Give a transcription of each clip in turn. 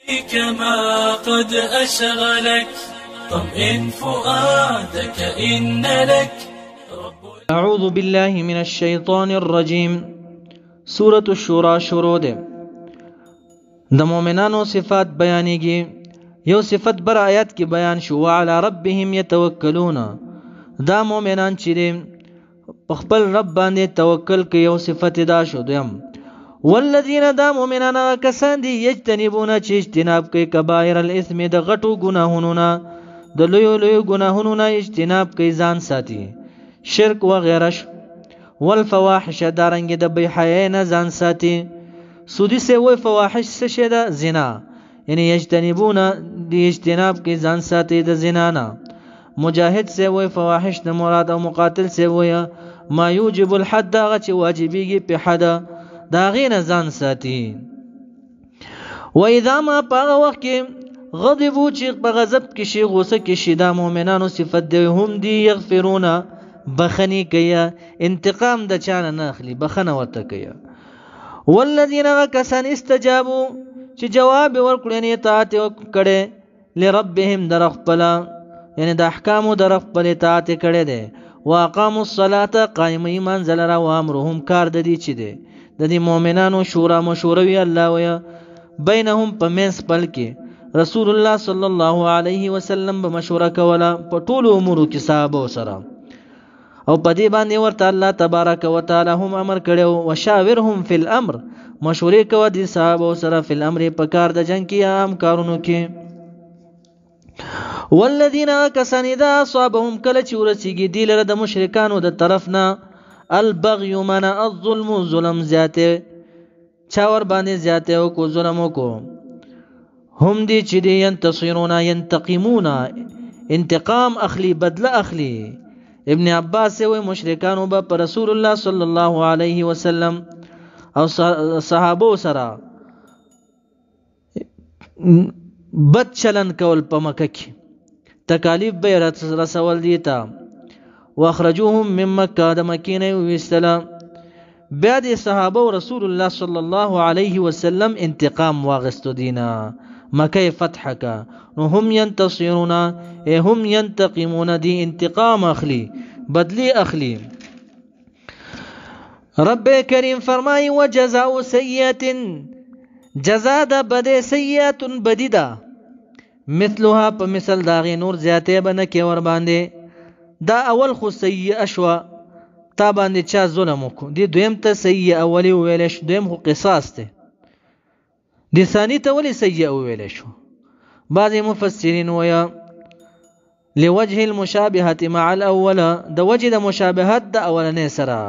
كما قد أشغلك طمئن فؤادك إن لك أعوذ بالله من الشيطان الرجيم. سورة الشورى شروع ده. د مؤمنانو صفات بیانېږي. یو صفت بر آیات کې بیان شو، وعلى ربهم يتوکلون. دا مؤمنان چې په خپل رب باندې توکل کوي، یو صفت دا شو. دویم والذین، دا مؤمنان کسان دي یجتنبون چې اجتناب کوي کبائر الاثم، د غټو ګناهونو نه، د لویو لویو ګناهونو نه اجتناب کوي، ځان ساتي، شرک وغیره. والفواحش، دارنګ د بې حیاۍ نه ځان ساتي. سودی سے وای فواحش څه شی ده؟ زنا. یعنی یجتنبون دی اجتناب کوي، ځان ساتي د زنا نه. مجاهد سے وای فواحش نه مراد، او مقاتل سے وای ما یوجب الحد، هغه چې واجبېږي په حد، دا غي نه ځان ساتي. و اذا ما په وخت کې غضبوا، چې په غضب کې شي، غوسه کې شي، دا مؤمنانو صفت دی. هم دی یغفرون، بخنی کوي، انتقام د چانه نه اخلي، بخنه ورته کوي. والذین کسان استجابوا، چې جواب ورکړي، نه اطاعت وکړي، لربهم در خپل، یعنی د احکام در خپل اطاعت کړي دي. واقاموا الصلاة، قائم ایمان زلرا، و امرهم، کار د دې چې دي د دې مؤمنانو شورا مشوروي. الله ویا بینهم، په منځ خپل کې رسول الله صلی الله علیه وسلم به مشوره کوله په ټولو امورو کې صحابه سره، او په دې باندې ورته الله تبارک وتعالى هم امر کړو، وشاورهم فی الامر، مشورې کوه د صحابه سره، فی الامر، په کار د جنگ کې، عام کارونو کې. والذین کسان اذا اصابهم، کله چې ورسیږي دی لره د مشرکانو د طرف نه، البغي، منع، الظلم، ظلم زیاته، چا ور باندې زیاته او کو ظلم کو، هم دی چې دی ينتصرون، ينتقمون، انتقام اخلی، بدله اخلی. ابن عباس وی مشرکانو به پر رسول الله صلی الله علیه وسلم او صحابه سره بد چلن کول په مکه کې، تکالیف به رسول دیتا. واخرجوهم من مکه، د مکې نه ویستله. بیا د صحابه او رسول الله صلی الله علیه وسلم انتقام واغستو دینا، مکه فتح کا. نو هم ينتصرون، هم ينتقمون، دی انتقام اخلی، بدلی اخلی. رب کریم فرمائی وجزاء سیئت، جزا د بد سیئت بدی دا، مثلها، په مثل داغی نور زیاته بنه کې ور باندې. دا اول خو سیئ شوا، تا باندې چا ظلم وکړو، دی دویم ته سیئ اولی ویل شو، دویم خو قصاص ته، دی ثانی ته ولی سیئ ویل شو. بعضی مفسرین ویا لوجه المشابهه مع الاول، د وجه د مشابهت د اولنې سره،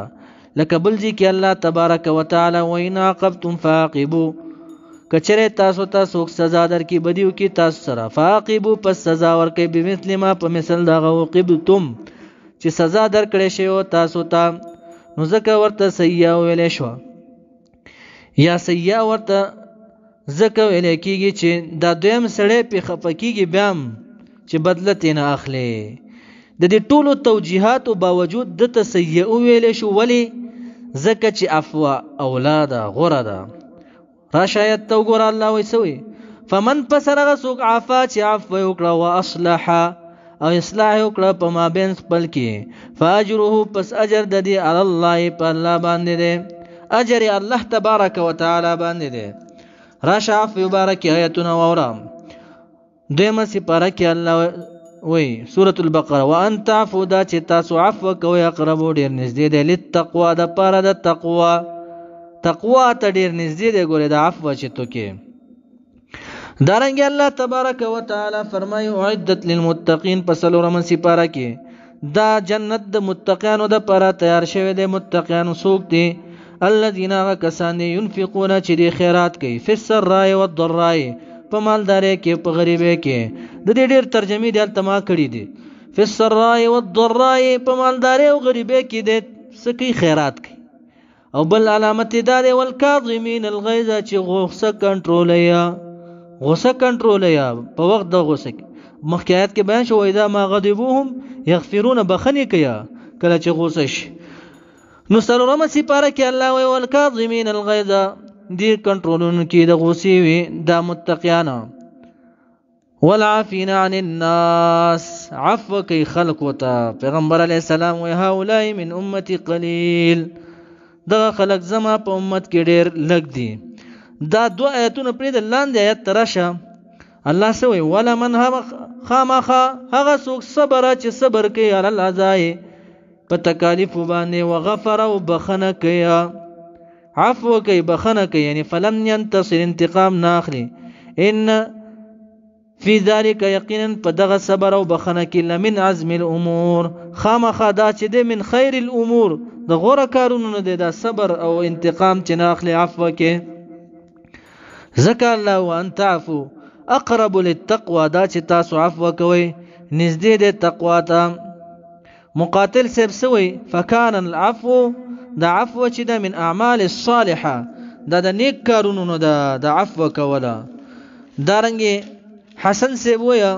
لکه بلځي کې الله تبارک وتعالى وان عاقبتم فعاقبوا، کچره تاسو ته څوک سزا درکې بدیو کې تاسو سره، فعاقبوا، پس سزا ورکې، بمثل ما، په مثل دا عوقبتم، چې سزا درکړې شی تاسو ته. نو ځکه ورته سیئ ویل شو، یا سیئ ورته ځکه ویل کېږي چې دا دویم سړی په خفکیږي، بیا چې بدلت نه اخلي. د دې ټولو توجیهاتو باوجود د تسیئ ویل شو، ولی؟ ځکه چې عفو اولاد غوره ده. راشایت تو ګور الله وی سوی، فمن پسرغه سوق عفا، چې عفو وکړه، واصلح، او اصلاح وکړه په مابین خپل کې، فاجره، پس اجر د دې علی الله، په الله باندې ده، اجر الله تبارک وتعالى باندې ده. راشه عفو مبارک آیتونه وورم. دویمه سپاره کې الله وی سورة البقره، وان تعفو، دا چې تاسو عفو کوئ، اقربو، ډیر نږدې دی، للتقوا، د پاره د تقوا، تقوا ته ډیر نږدې دی. ګوره د عفو چې تو کې. دارنګ الله تبارک وتعالى فرمایي اعدت للمتقین، په څلورمه سپاره کې دا جنت د متقینو د پاره تیار شوی دی. متقین څوک دي؟ الذين کسان ينفقون، چې دی خیرات کوي، فی السراء والضراء، په مالداري کې، په غریبۍ کې. د دې ډېر ترجمې دي التما کړي دي. فی السراء والضراء، په مالداري او غریبۍ کې دې سکی خیرات کوي. او بل علامت دا دی والکاظمین الغیظ، چې غوسه کنټرولیا، غوسه کنټرولیا په وخت د غوسه کې. مخکې آیت کې بیان شو اذا ما غضبوهم یغفرون، بخنی کیا کله چې غوسه شي. نو څلورمه سپاره کې الله وی والکاظمین الغیظ، دی کنټرولون کې د غوسې وي دا متقیان. والعافین عن الناس عفو کوي خلق وته. پیغمبر علیه السلام وی هؤلاء من امتی قلیل دغه خلق زما په امت کې ډېر لږ دي. دا دو آیتونه پرې د لاندې آیت تراشه الله سوی ولا من خامخا هغه څوک صبر چې صبر کوي علی العزای په تکالیف باندې وغفر او بخنه کوي عفو کوي بخنه کوي یعنی فلم ينتصر انتقام ناخلي ان فی ذلک یقینا په دغه صبر او بخنه کې لمن عزم الامور خامخا دا چې د من خیر الامور د غوړه کارونو نه دا صبر او انتقام چې ناخلي عفو کې ذکر الله وان تعفو اقرب للتقوى دا چې تاسو عفو کوئ نږدې د تقوا ته. مقاتل سیب سوی فکان العفو دا عفو چې دا من اعمال الصالحه دا د نیک کارونو نه د عفو کوله. دارنګه حسن سیب ویا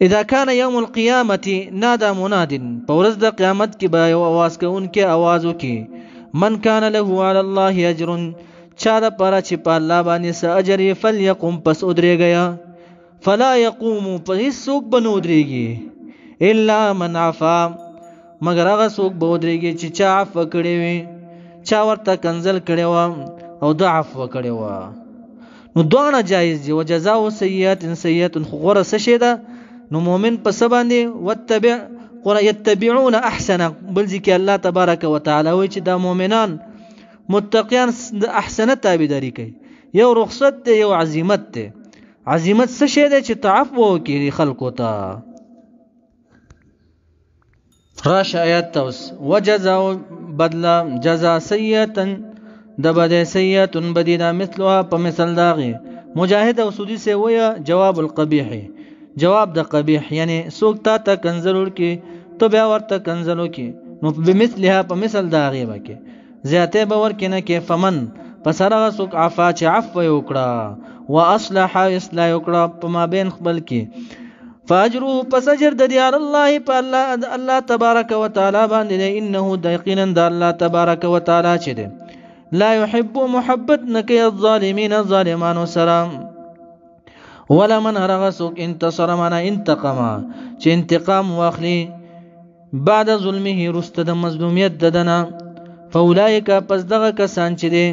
اذا كان يوم القيامه نادى مناد پورز د قیامت کې به یو आवाज کوونکی आवाज وکي من كان له على الله اجر چا د پاره چې په الله باندې څه اجر یې فليقم پس ودرېږي فلا يقوم پس هیڅوک به نه ودرېږي الا من عفا مگر هغه څوک به ودرېږي چې چا عفو کړی وي چا ورته کنزل کړی و او د عفو کړی و. نو دوانه جایز دي. وجزاء سیئات سیئات غره څه شي ده نو مؤمن په څه باندې يتبعون احسن بل ځکه الله تبارک وتعالى وایي چې دا مؤمنان متقیان د احسنه تابعداري کوي. یو رخصت ته یو عزیمت ته. عزیمت څه شی دی چې تعفو کوي خلکو ته. راش آیات توس وجزاء بدلا جزاء سیئه د بده سیئه بدینا مثلها په مثل داغه. مجاهد او سودی سے ویا جواب القبیح جواب د قبیح یعنی سوک تا کنزلول کی تو بیا ورته کنزلو کی نو بمثلها په مثل داغه وکي زیاته باور کنه کې فمن پسرغه سوک عفا چې عفو وکړه واصلح اصلاح وکړه په ما بین خپل کې فاجره پسجر د دی الله په الله تبارک وتعالى باندې انه دقیقا د الله تبارک وتعالى چې دی لا يحب محبت نکي الظالمين الظالمان سلام ولا من هرغسوك انتصر منا انتقام چې انتقام واخلي بعد ظلمه رست د مظلومیت ددنه فاولئک پس دغه کسان چې دي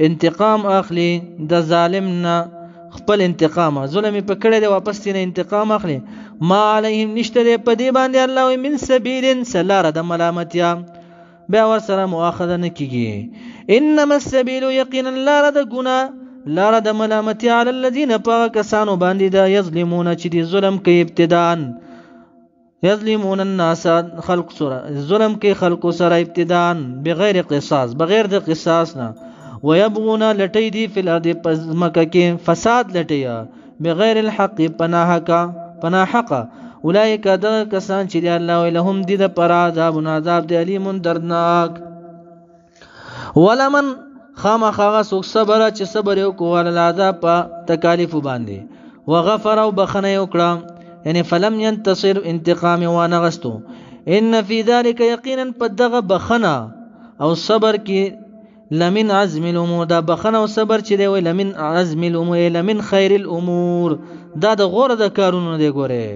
انتقام اخلي د ظالم نه خپل انتقام ظلم په کړه دی واپس تینه انتقام اخلي ما علیهم نشته په دی باندې الله من سبیل سلاره د ملامتیا بیا ور سره مؤاخذه نکیږي انما السبيل يقينا لا رد غنا لا رد ملامتي على الذين كسانوا باندې دا يظلمون چې دي ظلم کوي ابتداء يظلمون الناس خلق سره ظلم کوي خلق سره ابتداء بغیر قصاص بغیر د قصاص نه ويبغون لټي دي في الارض مکه کې فساد لټي بغیر الحق پناحق اولئک دا کسان چې الله لهم دي د پر عذاب دی علیم دردناک. ولمن خامخا سوک صبر چې صبر یو کوال العذاب په تکالیف باندې وغفر او بخنه وکړه یعنی فلم ينتصر انتقام وانغستو ان فی ذلک یقینا پدغه بخنه او صبر کې لمن عزم الامور دا بخنه او صبر چې دی وی لمن عزم الامور لمن خیر الامور دا د غوړه د کارونو دی ګوره.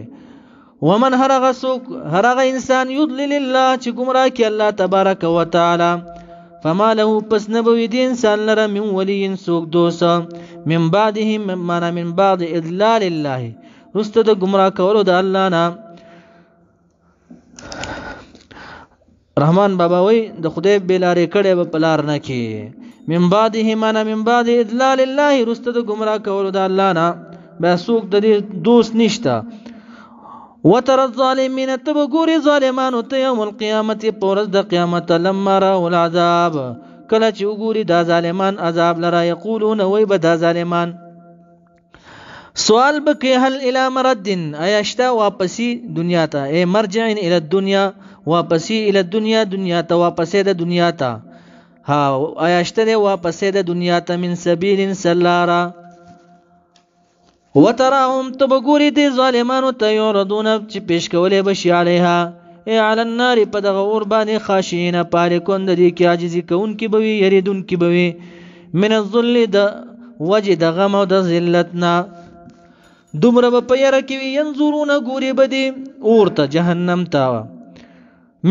ومن هرغه سوک هرغه انسان یضلل الله چې گمراه کی الله تبارک وتعالى فما له پس نبوی دی انسان لره من ولی سوک دوسا من بعده مانا من بعد اضلال الله رست د گمراه کولو د الله نه. رحمان بابا وی د خدای بلاره کړه په پلار نه کی من بعده مانا من بعد اضلال الله رست د گمراه کولو د الله نه به سوک د دوست نشتا. وتر الظالمين تبغوري ظالمانو ته يوم القيامه پورز د قیامت لما را العذاب کله چې وګوري دا ظالمان عذاب لرا یقولون وای به دا ظالمان سوال بکې هل الى مرد ایشتا واپسی دنیا ته ای مرجع الى الدنيا واپسی الى الدنيا دنیا ته واپسې د دنیا ته ها ایشته واپسې د دنیا ته من سبیل سلارا وتراهم تبغوري دي ظالمانو ته يردون چې پیش کولې بشي عليها علی النار په دغه اور باندې خاشعين پالکون د دې کې عاجزي کوونکي به وي یریدونکي به وي من الذل د وجه د غم او د ذلتنا دومره به په یره کې وي ينظرون ګوري به دي اور ته جهنم ته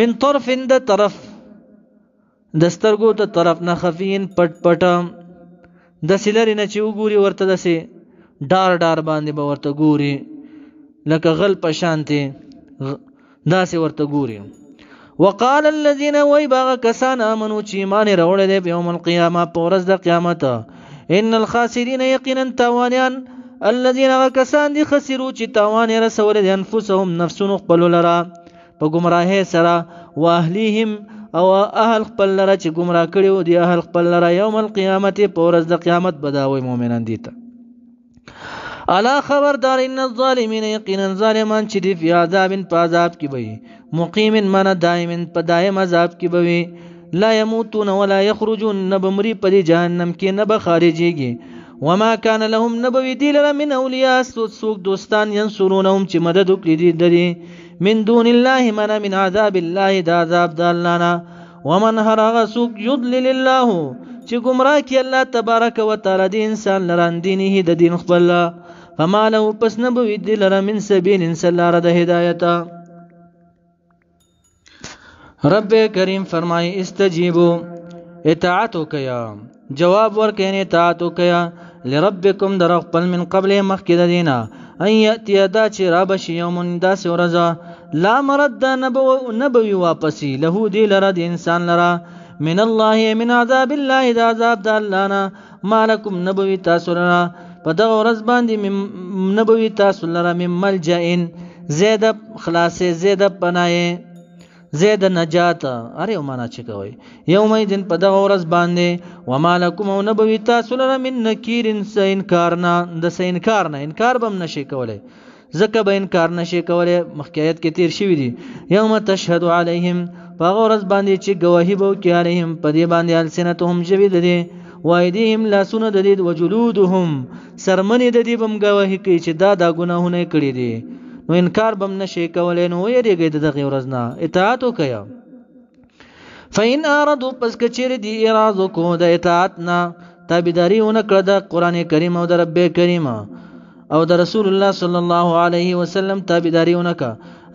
من طرف د طرف د سترګو ته طرف نه خفین پټ پټ د سلری نه چې وګوري ورته دسي ډار ډار باندې به ورته ګوري لکه غل پشانته داسې ورته ګوري وقال الذين ويبغى كسان امنوا چې ایمان راوړل دي په یوم القیامه په ورځ د قیامت ان الخاسرین یقینا تاوانیان الذين كسان دي خسروا چې تاوان رسول دي انفسهم نفسون خپل لرا په گمراهۍ سره واهلیهم او اهل خپل لرا چې گمراه کړي دي اهل خپل لرا یوم القیامت په ورځ د قیامت بداوي مؤمنان دي ته الا خبردار ان الظالمین یقینا ظالمان چې دی فی عذاب په عذاب کې وي مقیم من دائم په دائم عذاب کې وي لا يموتون ولا يخرجون نبمری په جهنم کې نه به خارجيږي وما كان لهم نبوي دی لره من اولیاء سوق دوستان ينصرونهم چې مدد وکړي دي من دون الله من عذاب الله دا عذاب د الله نه ومن هرغه سوق يضلل الله چې گمراه کی الله تبارک وتعالى دي انسان لران دینه د دین خپل فما له پس نبوي دی لره من سبیل انسان لره د هدایت رب کریم فرمای استجیبوا اطاعت وکیا جواب ورکین اطاعت وکیا لربکم در خپل من قبل مخکې د دینه ان یاتی دا چې را بشي یوم داس ورځ لا مرد نبوي واپسی له دی لره د انسان لره من الله من عذاب الله دا عذاب د الله نه مالکم نبوي تاسو لره په دغه ورځ باندې نبوي تاسو لره من ملجئ زید خلاص زید پناه زید نجات اره معنا چې کوي یوم دین په دغه ورځ باندې ومالکم او نبوي تاسو لره من نکیر انکارنا د انکار نه انکار بم نشي کولای زکه به انکار نشي کولای مخکیت کې تیر شوی دي یوم تشهد علیهم په ورځ باندې چې گواهی بو کې علیهم په دې باندې السنتهم جوید دي وایدیهم لا سن د دې وجلودهم سرمنی د دې بم گواهی کوي چې دا ګناهونه کړی دي نو انکار بم نشي کولای نو یریږي دغه ورځ نه اطاعت وکیا فین اعرضوا پس کچیر دی اعراض کو د اطاعت نه تابعداریونه کړه د قران کریم او د رب کریم او د رسول الله صلی الله علیه وسلم تابعداریونه کا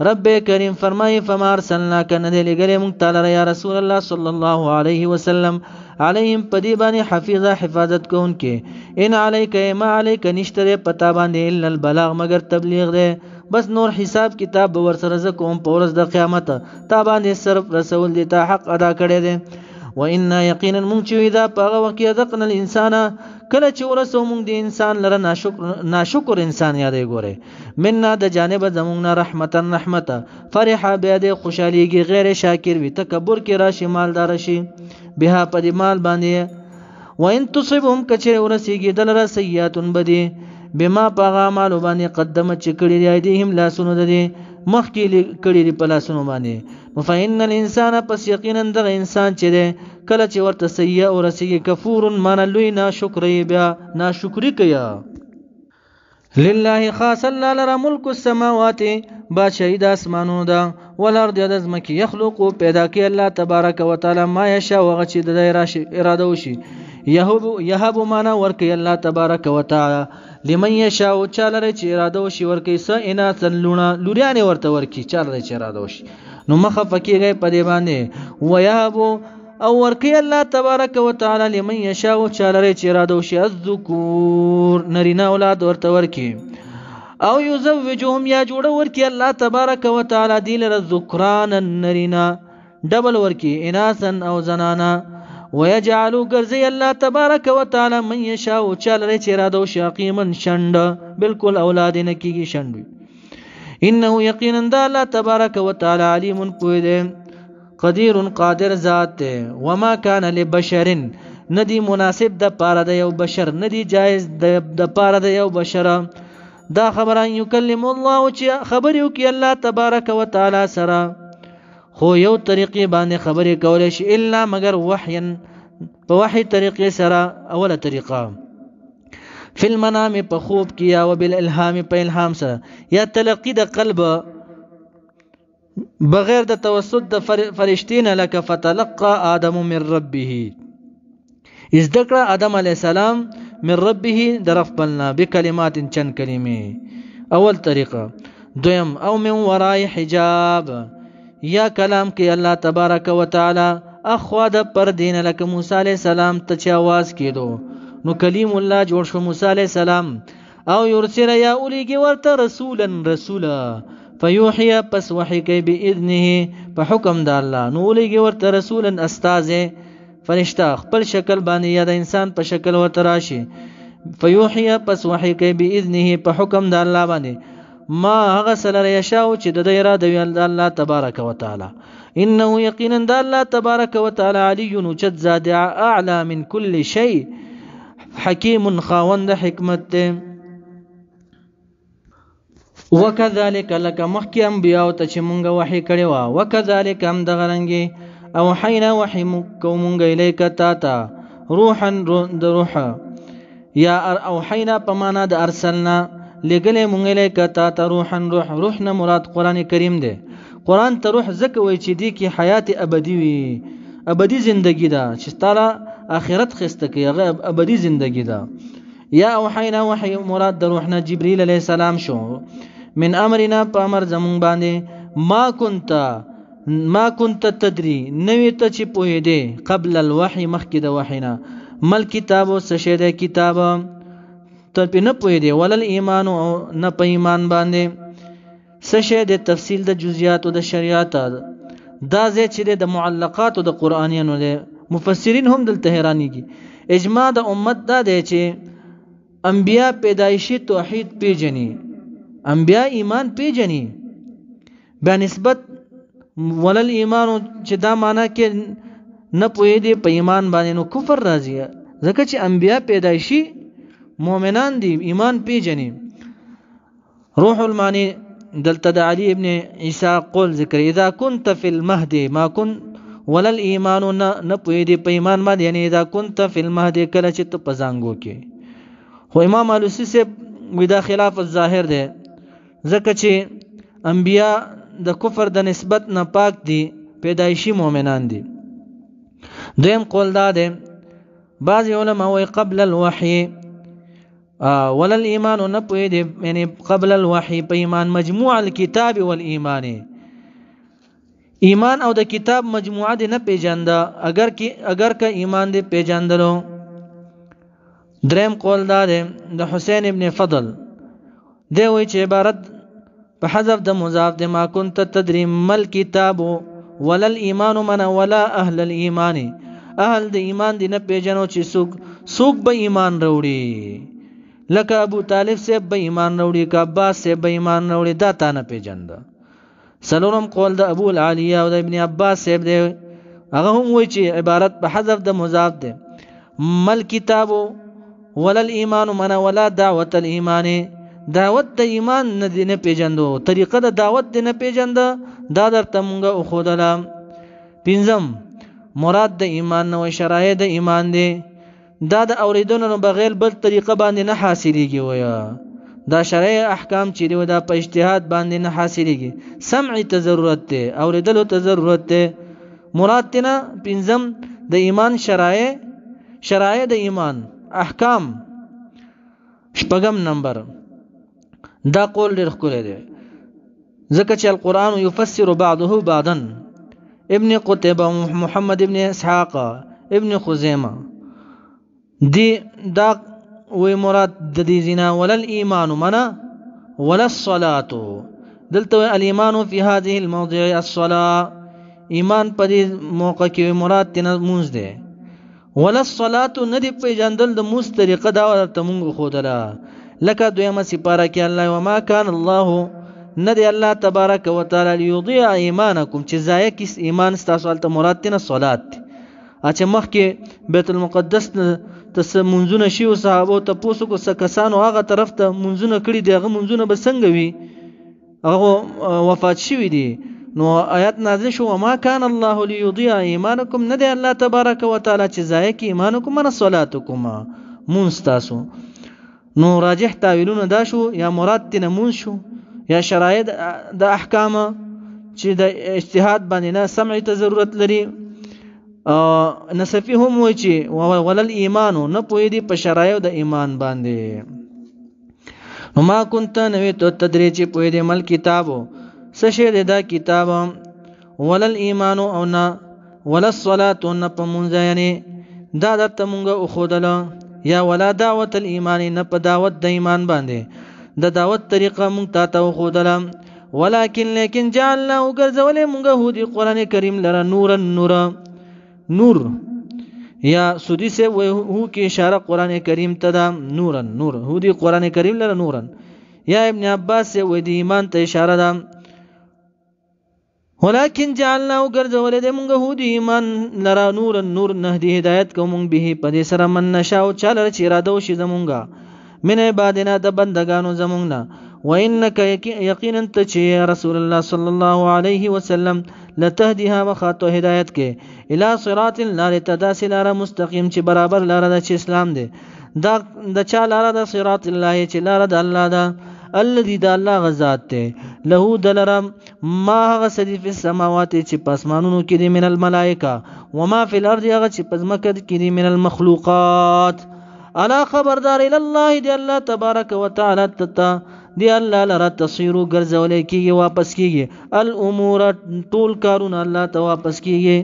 رب کریم فرمای فما ارسلناک ندل گله مون تعالی یا رسول الله صلی الله علیه وسلم علیهم پدی باندې حفیظه حفاظت کوونکې ان علیک ما علیک نشتره پتا باندې الا البلاغ مگر تبلیغ ده بس نور حساب کتاب ور سره ز کوم په ورځ د قیامت تا باندې صرف رسول دي ته حق ادا کړی دي و ان یقینا مونږ چې دا په وخت کې ذقن الانسان کله چې ورسو مونږ د انسان لره ناشکر انسان یادې ګوره مننا د جانب زمونږ رحمتن رحمت فرح بیا د خوشاليږي غیر شاکر وي تکبر کې راشي مالدار شي بها په دې مال باندې و ان تصيبهم کچره ورسیږي دلره سیئات بدی بما پاغا مالو باندې قدمت چې کړي دی ایدیهم لاسونو د دې مخکې کړي دی په لاسونو باندې فإن الانسان پس یقینا د انسان چې دی کله چې ورته سیئه او رسیږي کفور من لوی ناشکری بیا ناشکری کیا لله خاص الله لرا ملک السماوات بادشاہی د اسمانونو دا والارض د زمکی یخلق پیدا کی الله تبارک وتعالى ما یشاء وغه چې د راشي اراده وشي یهب معنا ورکی الله تبارک وتعالى لمن یشاء چاله چې اراده وشي ورکی س انا تلونه لوریان ورته ورکی چاله چې اراده وشي نو مخه فکیږي په دې باندې ويهب او ورکی الله تبارک وتعالى لمن یشاء چاله چې اراده وشي الذکور نرینا اولاد ورته ورکی او یزوجهم یا جوړ ورکی الله تبارک وتعالى دیل الذکران النرینا ډبل ورکی اناسن او زنانا ويجعلوا غرزي الله تبارك وتعالى من يشاء چاله چې اراده او شاقیمن شند بالکل اولاد نه کیږي شند انه یقینا د الله تبارك وتعالى علیم پوهه قدیر قادر ذات وما كان لبشر ندی مناسب د پاره د یو بشر ندی جایز د پاره د یو بشر دا خبره یکلم الله چې خبر یو کی الله تبارك وتعالى سره خو یو طریقې باندې خبرې کولای شي الا مگر وحیا په وحی طریقې سره اوله طریقه فی المنام په خوب کې یا وبالالهام په الهام سره یا تلقی د قلب بغیر د توسط د فرشتین لك فتلقى آدم من ربه از ذکر آدم علیہ السلام من ربه درف بلنا بکلمات چند کلمې اول طریقه دویم او من وراء حجاب یا کلام کې الله تبارک وتعالى اخوا د پردین لکه موسی علیہ السلام ته چې आवाज کېدو نو کلیم الله جوړ شو موسی علیہ السلام او یرسل یا اولیږي ورته رسولا فیوحی پس وحی کوي باذنه په حکم د الله نو اولیږي ورته رسولا استاذ فرشتہ خپل شکل باندې یا د انسان په شکل ورته راشي فیوحی پس وحی کوي باذنه په حکم د الله باندې ما هغه سره یشاء چې د اراده وی الله تبارک وتعالى انه یقینا د الله تبارک وتعالى علی نوچت زاد اعلى من كل شيء حکیم خاوند حکمت وکذالک لک مخکی انبیاء ته چې مونږ وحی کړی و وکذالک هم د غرنګي او حینا وحی مونږ الیک تا روحا د روح یا او حینا په معنا د ارسلنا لګلې مونږ الیک تا روحا روح نه مراد قران کریم دی قران ته روح زکه وای چې دی کې حیات ابدی وي ابدی زندگی ده چې تعالی اخرت خسته کې هغه ابدی زندگی ده یا او حینا وحی مراد د روح نه جبرئیل علیہ السلام شو من امرنا په امر زمون باندې ما كنت تدري نوی ته چې پوهې دې قبل الوحي مخکې د وحینا مل کتاب او سشه د کتاب ته په نه پوهې دې ولل ایمان او نه په ایمان باندې سشه د تفصیل د جزئیات او د شریعت دا زه چې د معلقات او د قرانیانو له مفسرین هم دلته حیرانیږي اجماع د امت دا دی چې انبیاء پیدایشي توحید پیژني انبیاء ایمان پیژني بیا نسبت ولل ایمان چې دا معنا کې نه پوي دي په ایمان باندې نو کفر راځي ځکه چې انبیاء پیدایشي مؤمنان دي ایمان پیژني روح المانی دلته د علی ابن عیسی قول ذکر اذا كنت في المهد ما كن ولل ایمان نه پوي دي په ایمان باندې یعنی اذا كنت في المهد کله چې ته پزانګو کې خو امام علوسی سے ودا خلاف الظاهر ده ځکه چې انبیاء د کفر د نسبت نه پاک دي پیدایشي مؤمنان دي دویم قول دا ده بعض علماء وی قبل الوحی ولل ایمان نه پوی دي یعنی قبل الوحی په ایمان مجموع الكتاب والایمان ایمان او د کتاب مجموعه دي نه پیژاند اگر که ایمان دي پیژاندلو دریم قول دا ده د حسین ابن فضل دی وی چې عبارت په حذف د مضاف د ما كنت تدري مل کتاب ولل ایمان من ولا اهل الايمان اهل د ایمان دي نه پیژنو چې سوق به ایمان وروړي لکه ابو طالب سے به ایمان وروړي کا عباس سے به ایمان وروړي دا تا نه پیژند سلورم قول د ابو العالیه او د ابن عباس سے دی هغه هم وی چې عبارت په حذف د مضاف ده مل کتاب ولل ایمان من ولا دعوت الايمان دعوت د ایمان نه پیژندو طریقه د دعوت نه پیژند دا درته مونږه خودلا پنځم مراد د ایمان نو شرایط د ایمان دی دا د اوریدونو بغیر بل طریقه باندې نه حاصلېږي ویا دا شرعي احکام چې دی دا په اجتهاد باندې نه حاصلېږي سمعي ته ضرورت دی اوریدلو ته ضرورت دی مراد تینا پنځم د ایمان شرایط د ایمان احکام شپږم نمبر دا قول ډېر ښکلی دی ځکه چې القرآن يفسر بعضه بعضا ابن قتيبة محمد ابن اسحاق ابن خزیمه دی دا وی مراد د دې زنا ولل ایمان منا ولا الصلاه دلته الایمان فی هذه الموضع الصلاه ایمان په دې موقع کې مراد تنه مونږ دی ولا الصلاه ندی په جندل د موږ طریقه دا ورته مونږ خودلا لکه دویمه سپاره کې الله وما كان الله ندی الله تبارک وتعالى ليضيع ایمانکم چې ضایع کیس ایمان تاسو ته مراد تنه صلات اچ مخ کې بیت المقدس ته منځونه شی او صحابه ته پوسو کو سکسانو هغه طرف ته منځونه کړي دی هغه منځونه به څنګه وي هغه وفات شوی دی نو آیات نازل شو وما كان الله ليضيع ایمانکم ندی الله تبارک وتعالى چې ضایع کی ایمانکم من صلاتکم منستاسو نو راجح تاویلونه دا شو یا مراد تنمون شو یا شرایط د احکام چې د اجتهاد باندې نه سمع ته ضرورت لري. نصفی هم وایي چې ولل ایمان نه پوهې دي په شرایع د ایمان باندې. نو ما كنت نوې ته تدری چې پوهې دې مل کتابو څه شی دی دا کتاب، ولل ایمان او نه ولا الصلاه نه په مونږ یعنی دا درته مونږ او خودله یا ولا دعوت الایمان نه په دعوت د ایمان باندې د دعوت طریقه مونږ ته خودله، ولکن لیکن جعلنا وګرځولې مونږ هودي قران کریم لره نور یا سودی سے هو کې اشاره قران کریم ته دا نور هودي قران کریم لره نورن، یا ابن عباس سے وې د ایمان ته اشاره ده. ولكن جعلنا وګرځولې د مونږ هودي ایمان لرا نور نهدي هدایت کوم به په دې سره من نشاو چاله چې اراده وشي زمونږه من عبادنا د بندگانو زمونږه. وانك یقینا ته چې رسول الله صلی الله علیه وسلم لتهديها وخاطو هدایت کې الى صراط لار تداسل مستقیم چې برابر لار د اسلام دی. دا د چا لار د صراط الله چې لار د الله ده، الذي د الله غزاد ته له دلرم ما هغه سدي په السماوات چې پسمانونو کې دي من الملائکه وما في الارض هغه چې پزمکه کې دي من المخلوقات. الا خبردار الى الله دی الله تبارک وتعالى تتا دی الله لره تصيرو ګرځولې کیږي واپس کیږي الامور ټول کارونه الله ته واپس کیږي.